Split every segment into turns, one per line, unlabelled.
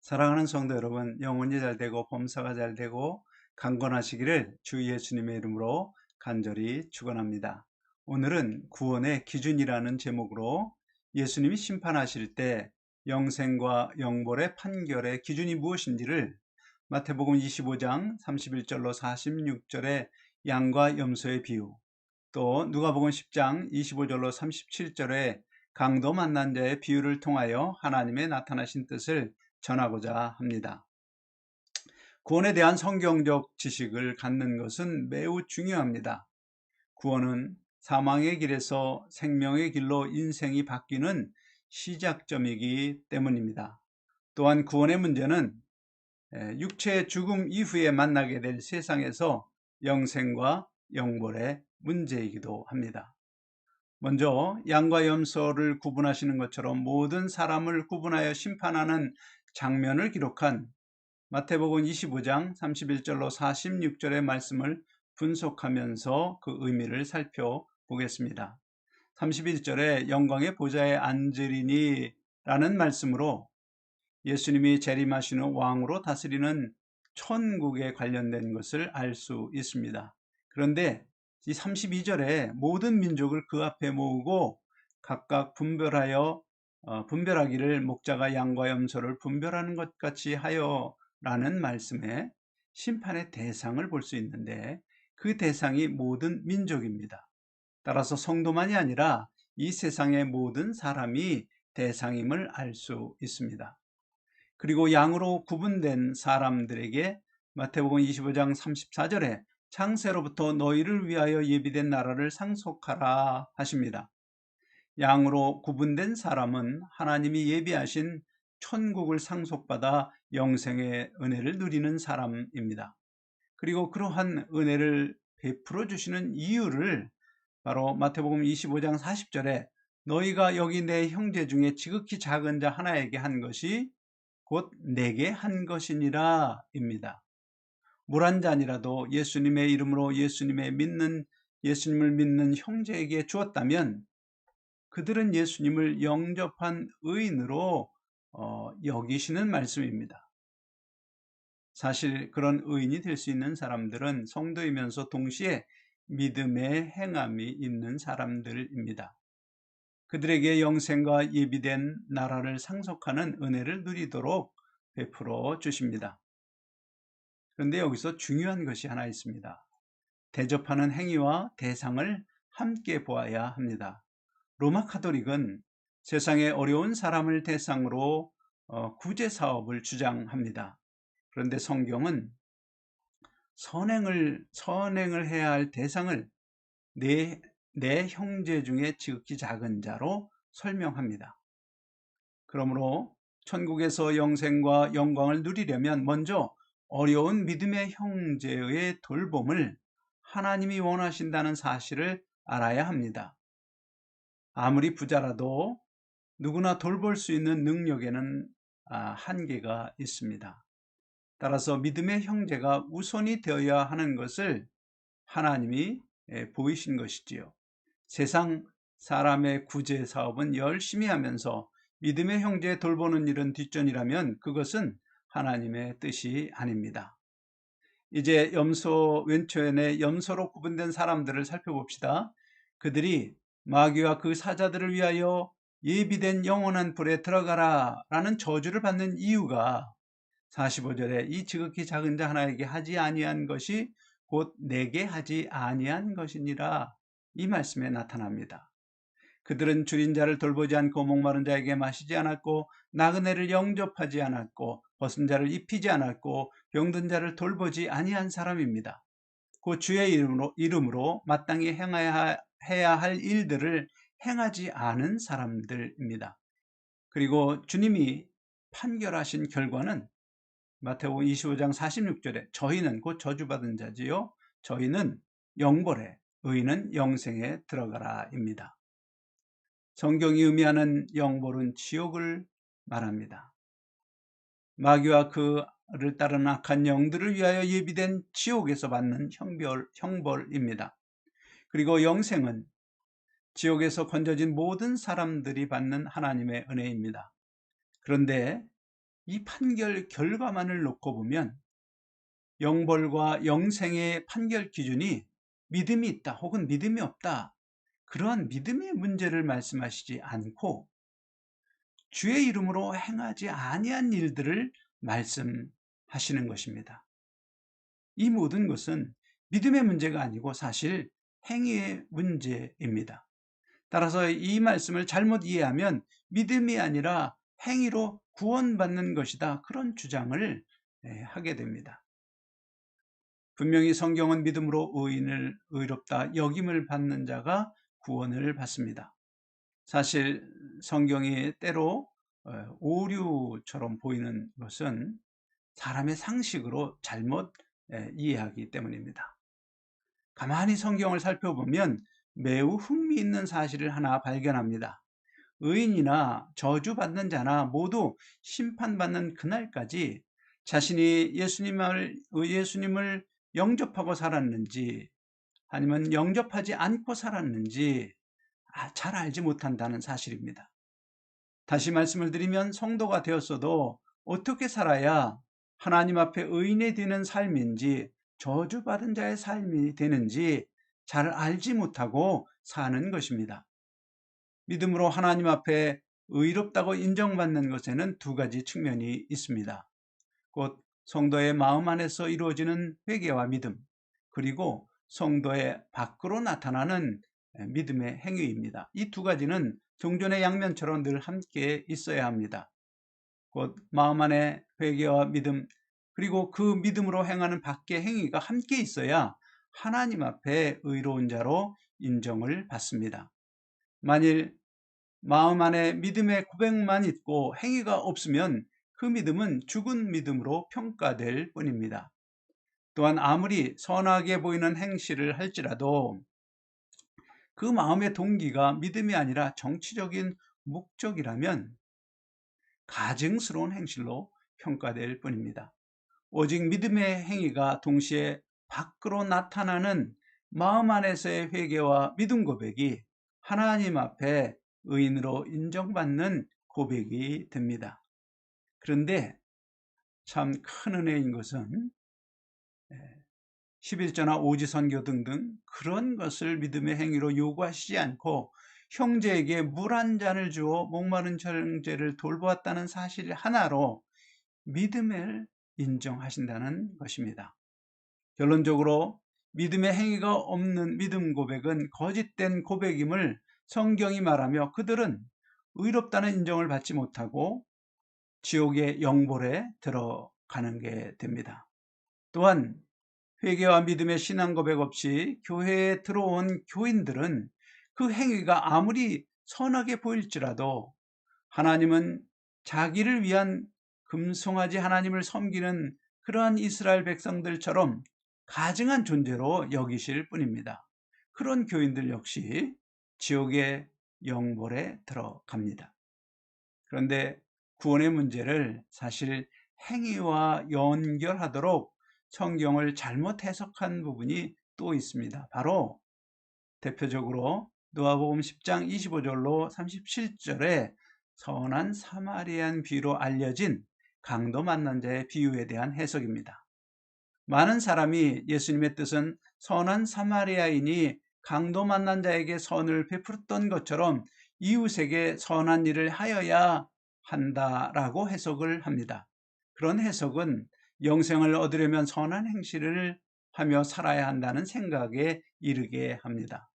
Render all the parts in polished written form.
사랑하는 성도 여러분, 영혼이 잘 되고 범사가 잘 되고 강건하시기를 주 예수님의 이름으로 간절히 축원합니다. 오늘은 구원의 기준이라는 제목으로 예수님이 심판하실 때 영생과 영벌의 판결의 기준이 무엇인지를 마태복음 25장 31절로 46절의 양과 염소의 비유, 또 누가복음 10장 25절로 37절의 강도 만난 자의 비유를 통하여 하나님의 나타나신 뜻을 전하고자 합니다. 구원에 대한 성경적 지식을 갖는 것은 매우 중요합니다. 구원은 사망의 길에서 생명의 길로 인생이 바뀌는 시작점이기 때문입니다. 또한 구원의 문제는 육체의 죽음 이후에 만나게 될 세상에서 영생과 영벌의 문제이기도 합니다. 먼저 양과 염소를 구분하시는 것처럼 모든 사람을 구분하여 심판하는 장면을 기록한 마태복음 25장 31절로 46절의 말씀을 분석하면서 그 의미를 살펴보겠습니다. 31절에 영광의 보좌에 앉으리니 라는 말씀으로 예수님이 재림하시는 왕으로 다스리는 천국에 관련된 것을 알 수 있습니다. 그런데 이 32절에 모든 민족을 그 앞에 모으고 각각 분별하기를 목자가 양과 염소를 분별하는 것 같이 하여 라는 말씀에 심판의 대상을 볼 수 있는데 그 대상이 모든 민족입니다. 따라서 성도만이 아니라 이 세상의 모든 사람이 대상임을 알 수 있습니다. 그리고 양으로 구분된 사람들에게 마태복음 25장 34절에 창세로부터 너희를 위하여 예비된 나라를 상속하라 하십니다. 양으로 구분된 사람은 하나님이 예비하신 천국을 상속받아 영생의 은혜를 누리는 사람입니다. 그리고 그러한 은혜를 베풀어 주시는 이유를 바로 마태복음 25장 40절에 너희가 여기 내 형제 중에 지극히 작은 자 하나에게 한 것이 곧 내게 한 것이니라 입니다. 물 한 잔이라도 예수님의 이름으로 예수님을 믿는 형제에게 주었다면 그들은 예수님을 영접한 의인으로 여기시는 말씀입니다. 사실 그런 의인이 될 수 있는 사람들은 성도이면서 동시에 믿음의 행함이 있는 사람들입니다. 그들에게 영생과 예비된 나라를 상속하는 은혜를 누리도록 베풀어 주십니다. 그런데 여기서 중요한 것이 하나 있습니다. 대접하는 행위와 대상을 함께 보아야 합니다. 로마 카톨릭은 세상의 어려운 사람을 대상으로 구제 사업을 주장합니다. 그런데 성경은 선행을 해야 할 대상을 내 형제 중에 지극히 작은 자로 설명합니다. 그러므로 천국에서 영생과 영광을 누리려면 먼저 어려운 믿음의 형제의 돌봄을 하나님이 원하신다는 사실을 알아야 합니다. 아무리 부자라도 누구나 돌볼 수 있는 능력에는 한계가 있습니다. 따라서 믿음의 형제가 우선이 되어야 하는 것을 하나님이 보이신 것이지요. 세상 사람의 구제 사업은 열심히 하면서 믿음의 형제 돌보는 일은 뒷전이라면 그것은 하나님의 뜻이 아닙니다. 이제 왼편에 염소로 구분된 사람들을 살펴봅시다. 그들이 마귀와 그 사자들을 위하여 예비된 영원한 불에 들어가라 라는 저주를 받는 이유가 45절에 이 지극히 작은 자 하나에게 하지 아니한 것이 곧 내게 하지 아니한 것이니라 이 말씀에 나타납니다. 그들은 줄인 자를 돌보지 않고 목마른 자에게 마시지 않았고 나그네를 영접하지 않았고 벗은 자를 입히지 않았고 병든 자를 돌보지 아니한 사람입니다. 그 주의 이름으로 마땅히 해야 할 일들을 행하지 않은 사람들입니다. 그리고 주님이 판결하신 결과는 마태복음 25장 46절에 저희는 곧 저주받은 자지요 저희는 영벌에 의인은 영생에 들어가라입니다. 성경이 의미하는 영벌은 지옥을 말합니다. 마귀와 그를 따르는 악한 영들을 위하여 예비된 지옥에서 받는 형벌입니다. 그리고 영생은 지옥에서 건져진 모든 사람들이 받는 하나님의 은혜입니다. 그런데 이 판결 결과만을 놓고 보면 영벌과 영생의 판결 기준이 믿음이 있다 혹은 믿음이 없다, 그러한 믿음의 문제를 말씀하시지 않고 주의 이름으로 행하지 아니한 일들을 말씀하시는 것입니다. 이 모든 것은 믿음의 문제가 아니고 사실 행위의 문제입니다. 따라서 이 말씀을 잘못 이해하면 믿음이 아니라 행위로 구원받는 것이다, 그런 주장을 하게 됩니다. 분명히 성경은 믿음으로 의인을 의롭다 여김을 받는 자가 구원을 받습니다. 사실 성경이 때로 오류처럼 보이는 것은 사람의 상식으로 잘못 이해하기 때문입니다. 가만히 성경을 살펴보면 매우 흥미있는 사실을 하나 발견합니다. 의인이나 저주받는 자나 모두 심판받는 그날까지 자신이 예수님을 영접하고 살았는지 아니면 영접하지 않고 살았는지 잘 알지 못한다는 사실입니다. 다시 말씀을 드리면 성도가 되었어도 어떻게 살아야 하나님 앞에 의인이 되는 삶인지 저주받은 자의 삶이 되는지 잘 알지 못하고 사는 것입니다. 믿음으로 하나님 앞에 의롭다고 인정받는 것에는 두 가지 측면이 있습니다. 곧 성도의 마음 안에서 이루어지는 회개와 믿음, 그리고 성도의 밖으로 나타나는 믿음의 행위입니다. 이 두 가지는 동전의 양면처럼 늘 함께 있어야 합니다. 곧 마음 안에 회개와 믿음, 그리고 그 믿음으로 행하는 밖의 행위가 함께 있어야 하나님 앞에 의로운 자로 인정을 받습니다. 만일 마음 안에 믿음의 고백만 있고 행위가 없으면 그 믿음은 죽은 믿음으로 평가될 뿐입니다. 또한 아무리 선하게 보이는 행실을 할지라도 그 마음의 동기가 믿음이 아니라 정치적인 목적이라면 가증스러운 행실로 평가될 뿐입니다. 오직 믿음의 행위가 동시에 밖으로 나타나는 마음 안에서의 회개와 믿음 고백이 하나님 앞에 의인으로 인정받는 고백이 됩니다. 그런데 참 큰 은혜인 것은 11조나 오지선교 등등 그런 것을 믿음의 행위로 요구하시지 않고 형제에게 물 한 잔을 주어 목마른 형제를 돌보았다는 사실 하나로 믿음을 인정하신다는 것입니다. 결론적으로 믿음의 행위가 없는 믿음 고백은 거짓된 고백임을 성경이 말하며 그들은 의롭다는 인정을 받지 못하고 지옥의 영벌에 들어가는 게 됩니다. 또한 회개와 믿음의 신앙 고백 없이 교회에 들어온 교인들은 그 행위가 아무리 선하게 보일지라도 하나님은 자기를 위한 금송아지 하나님을 섬기는 그러한 이스라엘 백성들처럼 가증한 존재로 여기실 뿐입니다. 그런 교인들 역시 지옥의 영벌에 들어갑니다. 그런데 구원의 문제를 사실 행위와 연결하도록 성경을 잘못 해석한 부분이 또 있습니다. 바로 대표적으로 누가복음 10장 25절로 37절에 선한 사마리안 비유로 알려진 강도 만난 자의 비유에 대한 해석입니다. 많은 사람이 예수님의 뜻은 선한 사마리아인이 강도 만난 자에게 선을 베풀었던 것처럼 이웃에게 선한 일을 하여야 한다라고 해석을 합니다. 그런 해석은 영생을 얻으려면 선한 행실을 하며 살아야 한다는 생각에 이르게 합니다.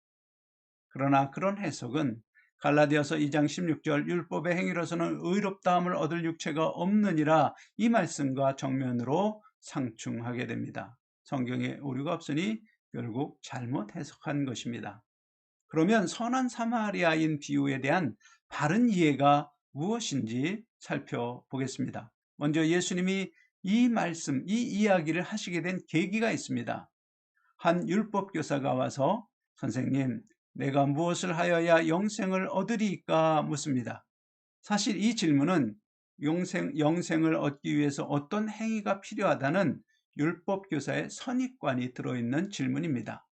그러나 그런 해석은 갈라디아서 2장 16절 율법의 행위로서는 의롭다함을 얻을 육체가 없느니라, 이 말씀과 정면으로 상충하게 됩니다. 성경에 오류가 없으니 결국 잘못 해석한 것입니다. 그러면 선한 사마리아인 비유에 대한 바른 이해가 무엇인지 살펴보겠습니다. 먼저 예수님이 이 말씀, 이 이야기를 하시게 된 계기가 있습니다. 한 율법교사가 와서 선생님, 내가 무엇을 하여야 영생을 얻으리까 묻습니다. 사실 이 질문은 영생을 얻기 위해서 어떤 행위가 필요하다는 율법교사의 선입관이 들어있는 질문입니다.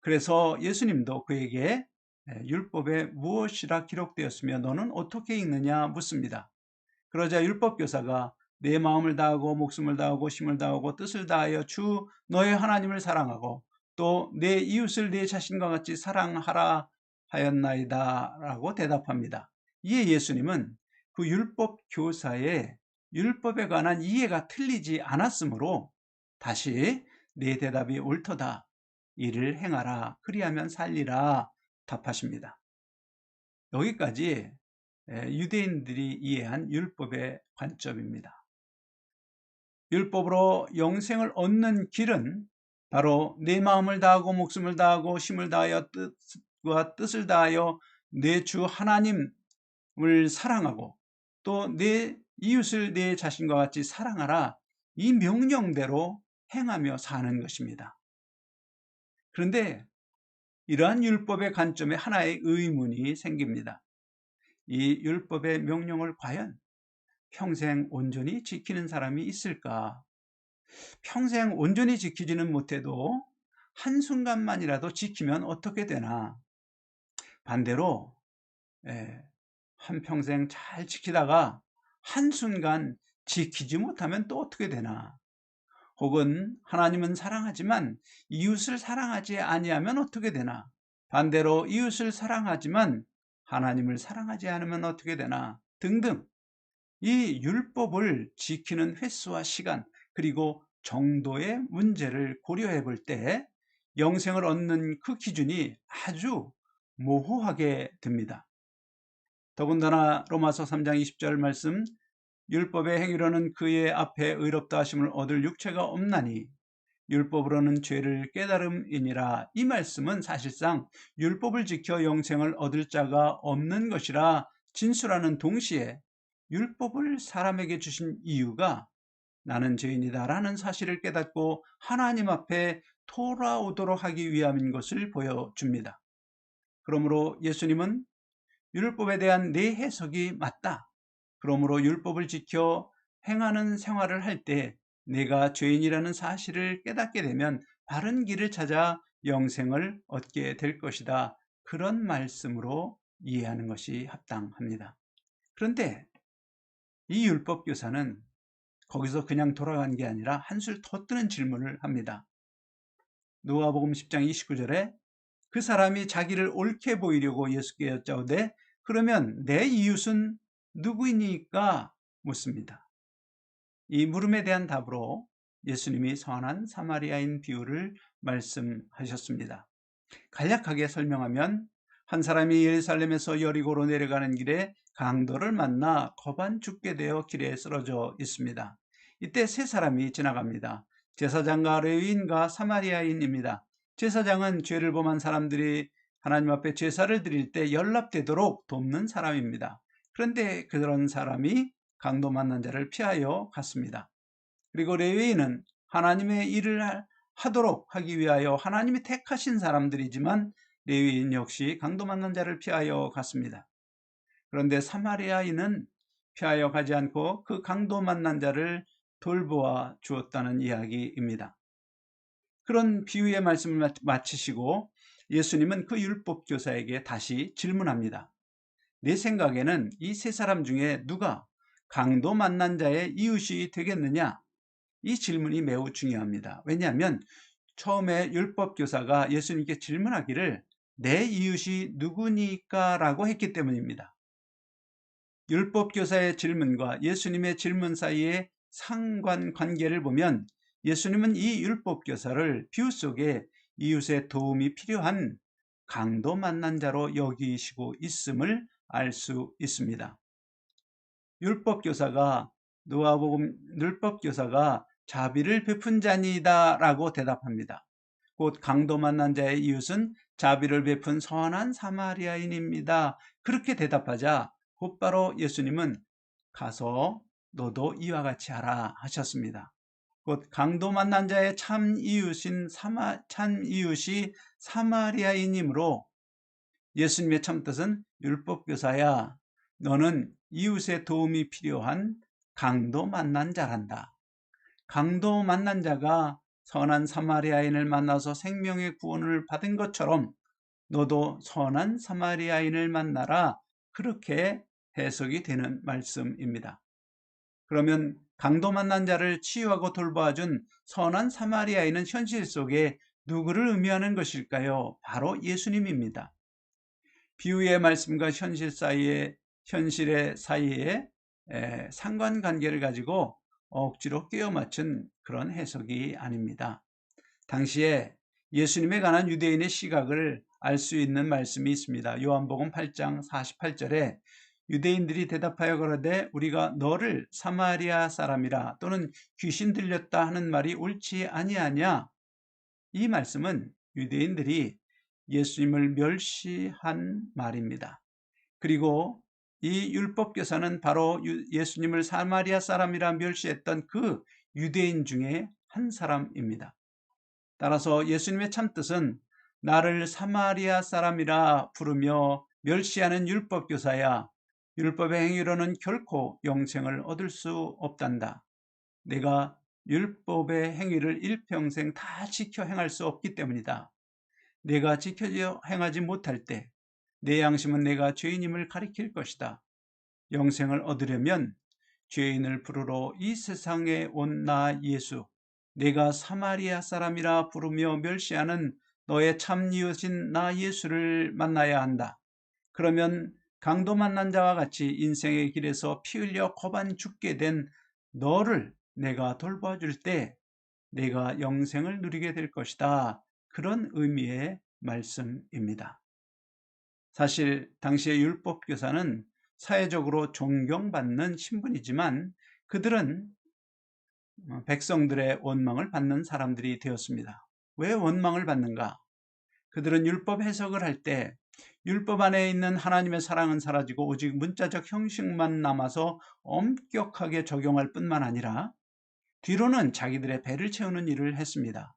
그래서 예수님도 그에게 율법에 무엇이라 기록되었으며 너는 어떻게 읽느냐 묻습니다. 그러자 율법교사가 내 마음을 다하고 목숨을 다하고 힘을 다하고 뜻을 다하여 주 너의 하나님을 사랑하고 또 내 이웃을 내 자신과 같이 사랑하라 하였나이다 라고 대답합니다. 이에 예수님은 그 율법교사의 율법에 관한 이해가 틀리지 않았으므로 다시 내 대답이 옳도다. 이를 행하라. 그리하면 살리라. 답하십니다. 여기까지 유대인들이 이해한 율법의 관점입니다. 율법으로 영생을 얻는 길은 바로 내 마음을 다하고 목숨을 다하고 힘을 다하여 뜻을 다하여 내 주 하나님을 사랑하고 또 내 이웃을 내 자신과 같이 사랑하라. 이 명령대로 행하며 사는 것입니다. 그런데 이러한 율법의 관점에 하나의 의문이 생깁니다. 이 율법의 명령을 과연 평생 온전히 지키는 사람이 있을까? 평생 온전히 지키지는 못해도 한순간만이라도 지키면 어떻게 되나? 반대로 한평생 잘 지키다가 한순간 지키지 못하면 또 어떻게 되나? 혹은 하나님은 사랑하지만 이웃을 사랑하지 아니하면 어떻게 되나? 반대로 이웃을 사랑하지만 하나님을 사랑하지 않으면 어떻게 되나? 등등 이 율법을 지키는 횟수와 시간 그리고 정도의 문제를 고려해 볼 때 영생을 얻는 그 기준이 아주 모호하게 됩니다. 더군다나 로마서 3장 20절 말씀 율법의 행위로는 그의 앞에 의롭다 하심을 얻을 육체가 없나니 율법으로는 죄를 깨달음이니라. 이 말씀은 사실상 율법을 지켜 영생을 얻을 자가 없는 것이라 진술하는 동시에 율법을 사람에게 주신 이유가 나는 죄인이다 라는 사실을 깨닫고 하나님 앞에 돌아오도록 하기 위함인 것을 보여줍니다. 그러므로 예수님은 율법에 대한 내 해석이 맞다. 그러므로 율법을 지켜 행하는 생활을 할 때 내가 죄인이라는 사실을 깨닫게 되면 바른 길을 찾아 영생을 얻게 될 것이다. 그런 말씀으로 이해하는 것이 합당합니다. 그런데 이 율법교사는 거기서 그냥 돌아간 게 아니라 한술 더 뜨는 질문을 합니다. 누가복음 10장 29절에 그 사람이 자기를 옳게 보이려고 예수께 여짜오되 그러면 내 이웃은 누구이니까 묻습니다. 이 물음에 대한 답으로 예수님이 선한 사마리아인 비유를 말씀하셨습니다. 간략하게 설명하면 한 사람이 예루살렘에서 여리고로 내려가는 길에 강도를 만나 거반 죽게 되어 길에 쓰러져 있습니다. 이때 세 사람이 지나갑니다. 제사장과 레위인과 사마리아인입니다. 제사장은 죄를 범한 사람들이 하나님 앞에 제사를 드릴 때 연락되도록 돕는 사람입니다. 그런데 그런 사람이 강도 만난 자를 피하여 갔습니다. 그리고 레위인은 하나님의 일을 하도록 하기 위하여 하나님이 택하신 사람들이지만 레위인 역시 강도 만난 자를 피하여 갔습니다. 그런데 사마리아인은 피하여 가지 않고 그 강도 만난 자를 돌보아 주었다는 이야기입니다. 그런 비유의 말씀을 마치시고 예수님은 그 율법교사에게 다시 질문합니다. 내 생각에는 이 세 사람 중에 누가 강도 만난 자의 이웃이 되겠느냐? 이 질문이 매우 중요합니다. 왜냐하면 처음에 율법교사가 예수님께 질문하기를 내 이웃이 누구니까? 라고 했기 때문입니다. 율법교사의 질문과 예수님의 질문 사이의 상관관계를 보면 예수님은 이 율법교사를 비유 속에 이웃의 도움이 필요한 강도 만난 자로 여기시고 있음을 알 수 있습니다. 율법교사가 자비를 베푼 자니다 라고 대답합니다. 곧 강도 만난 자의 이웃은 자비를 베푼 선한 사마리아인입니다. 그렇게 대답하자 곧바로 예수님은 가서 너도 이와 같이 하라 하셨습니다. 곧 강도 만난 자의 참 이웃이 사마리아인이므로 예수님의 참 뜻은 율법교사야 너는 이웃의 도움이 필요한 강도 만난 자란다. 강도 만난 자가 선한 사마리아인을 만나서 생명의 구원을 받은 것처럼 너도 선한 사마리아인을 만나라. 그렇게 해석이 되는 말씀입니다. 그러면 강도 만난 자를 치유하고 돌봐준 선한 사마리아인은 현실 속에 누구를 의미하는 것일까요? 바로 예수님입니다. 비유의 말씀과 현실의 사이에 상관관계를 가지고 억지로 끼워 맞춘 그런 해석이 아닙니다. 당시에 예수님에 관한 유대인의 시각을 알 수 있는 말씀이 있습니다. 요한복음 8장 48절에 유대인들이 대답하여 가로되 우리가 너를 사마리아 사람이라 또는 귀신 들렸다 하는 말이 옳지 아니하냐. 이 말씀은 유대인들이 예수님을 멸시한 말입니다. 그리고 이 율법교사는 바로 예수님을 사마리아 사람이라 멸시했던 그 유대인 중에 한 사람입니다. 따라서 예수님의 참뜻은 나를 사마리아 사람이라 부르며 멸시하는 율법교사야, 율법의 행위로는 결코 영생을 얻을 수 없단다. 내가 율법의 행위를 일평생 다 지켜 행할 수 없기 때문이다. 내가 지켜 행하지 못할 때 내 양심은 내가 죄인임을 가리킬 것이다. 영생을 얻으려면 죄인을 부르러 이 세상에 온 나 예수, 내가 사마리아 사람이라 부르며 멸시하는 너의 참 이웃인 나 예수를 만나야 한다. 그러면 강도 만난 자와 같이 인생의 길에서 피 흘려 고반 죽게 된 너를 내가 돌봐줄 때 내가 영생을 누리게 될 것이다. 그런 의미의 말씀입니다. 사실 당시의 율법교사는 사회적으로 존경받는 신분이지만 그들은 백성들의 원망을 받는 사람들이 되었습니다. 왜 원망을 받는가? 그들은 율법 해석을 할 때 율법 안에 있는 하나님의 사랑은 사라지고 오직 문자적 형식만 남아서 엄격하게 적용할 뿐만 아니라 뒤로는 자기들의 배를 채우는 일을 했습니다.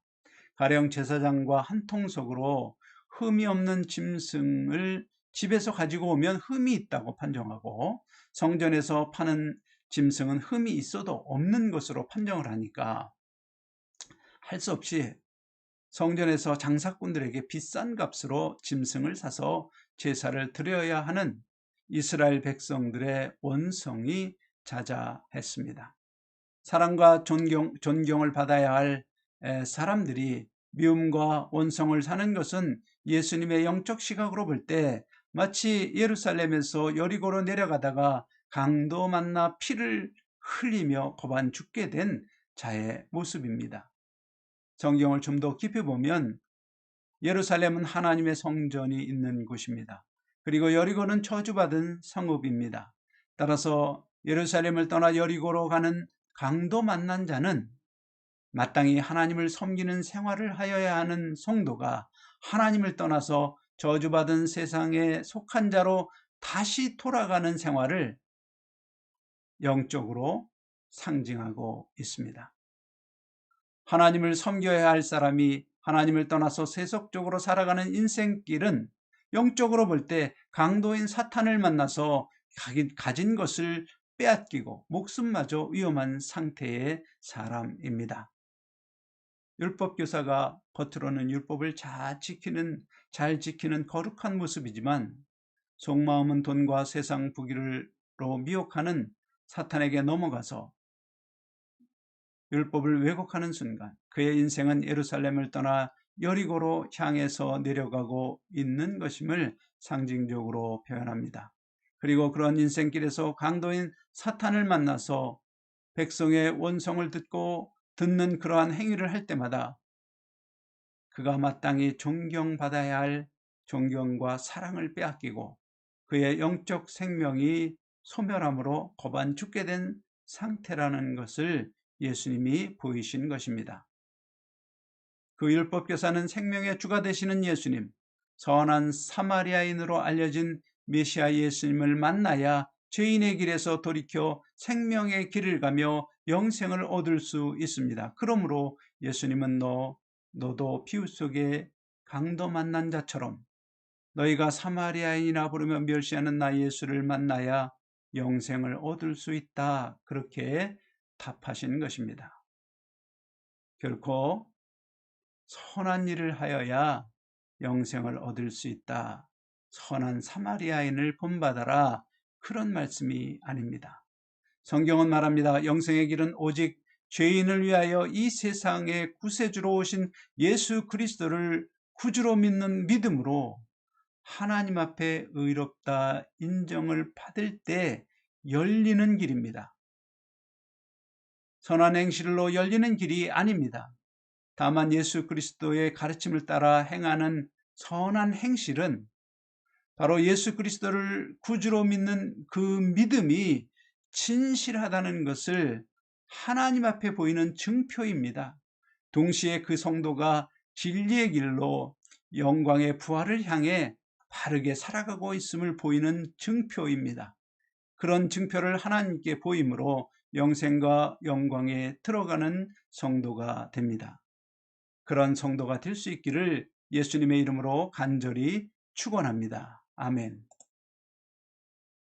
가령 제사장과 한 통속으로 흠이 없는 짐승을 집에서 가지고 오면 흠이 있다고 판정하고 성전에서 파는 짐승은 흠이 있어도 없는 것으로 판정을 하니까 할 수 없이 성전에서 장사꾼들에게 비싼 값으로 짐승을 사서 제사를 드려야 하는 이스라엘 백성들의 원성이 자자했습니다. 사랑과 존경을 받아야 할 사람들이 미움과 원성을 사는 것은 예수님의 영적 시각으로 볼 때 마치 예루살렘에서 여리고로 내려가다가 강도 만나 피를 흘리며 고반 죽게 된 자의 모습입니다. 성경을 좀 더 깊이 보면 예루살렘은 하나님의 성전이 있는 곳입니다. 그리고 여리고는 저주받은 성읍입니다. 따라서 예루살렘을 떠나 여리고로 가는 강도 만난 자는 마땅히 하나님을 섬기는 생활을 하여야 하는 성도가 하나님을 떠나서 저주받은 세상에 속한 자로 다시 돌아가는 생활을 영적으로 상징하고 있습니다. 하나님을 섬겨야 할 사람이 하나님을 떠나서 세속적으로 살아가는 인생길은 영적으로 볼 때 강도인 사탄을 만나서 가진 것을 빼앗기고 목숨마저 위험한 상태의 사람입니다. 율법교사가 겉으로는 율법을 잘 지키는 거룩한 모습이지만 속마음은 돈과 세상 부귀로 미혹하는 사탄에게 넘어가서 율법을 왜곡하는 순간 그의 인생은 예루살렘을 떠나 여리고로 향해서 내려가고 있는 것임을 상징적으로 표현합니다. 그리고 그런 인생길에서 강도인 사탄을 만나서 백성의 원성을 듣는 그러한 행위를 할 때마다 그가 마땅히 존경받아야 할 존경과 사랑을 빼앗기고 그의 영적 생명이 소멸함으로 고반 죽게 된 상태라는 것을 예수님이 보이신 것입니다. 그 율법교사는 생명의 주가 되시는 예수님, 선한 사마리아인으로 알려진 메시아 예수님을 만나야 죄인의 길에서 돌이켜 생명의 길을 가며 영생을 얻을 수 있습니다. 그러므로 예수님은 너도 피우 속에 강도 만난 자처럼 너희가 사마리아인이라 부르며 멸시하는 나 예수를 만나야 영생을 얻을 수 있다. 그렇게 답하신 것입니다. 결코 선한 일을 하여야 영생을 얻을 수 있다. 선한 사마리아인을 본받아라. 그런 말씀이 아닙니다. 성경은 말합니다. 영생의 길은 오직 죄인을 위하여 이 세상에 구세주로 오신 예수 그리스도를 구주로 믿는 믿음으로 하나님 앞에 의롭다 인정을 받을 때 열리는 길입니다. 선한 행실로 열리는 길이 아닙니다. 다만 예수 그리스도의 가르침을 따라 행하는 선한 행실은 바로 예수 그리스도를 구주로 믿는 그 믿음이 진실하다는 것을 하나님 앞에 보이는 증표입니다. 동시에 그 성도가 진리의 길로 영광의 부활을 향해 바르게 살아가고 있음을 보이는 증표입니다. 그런 증표를 하나님께 보임으로 영생과 영광에 들어가는 성도가 됩니다. 그런 성도가 될 수 있기를 예수님의 이름으로 간절히 축원합니다. 아멘.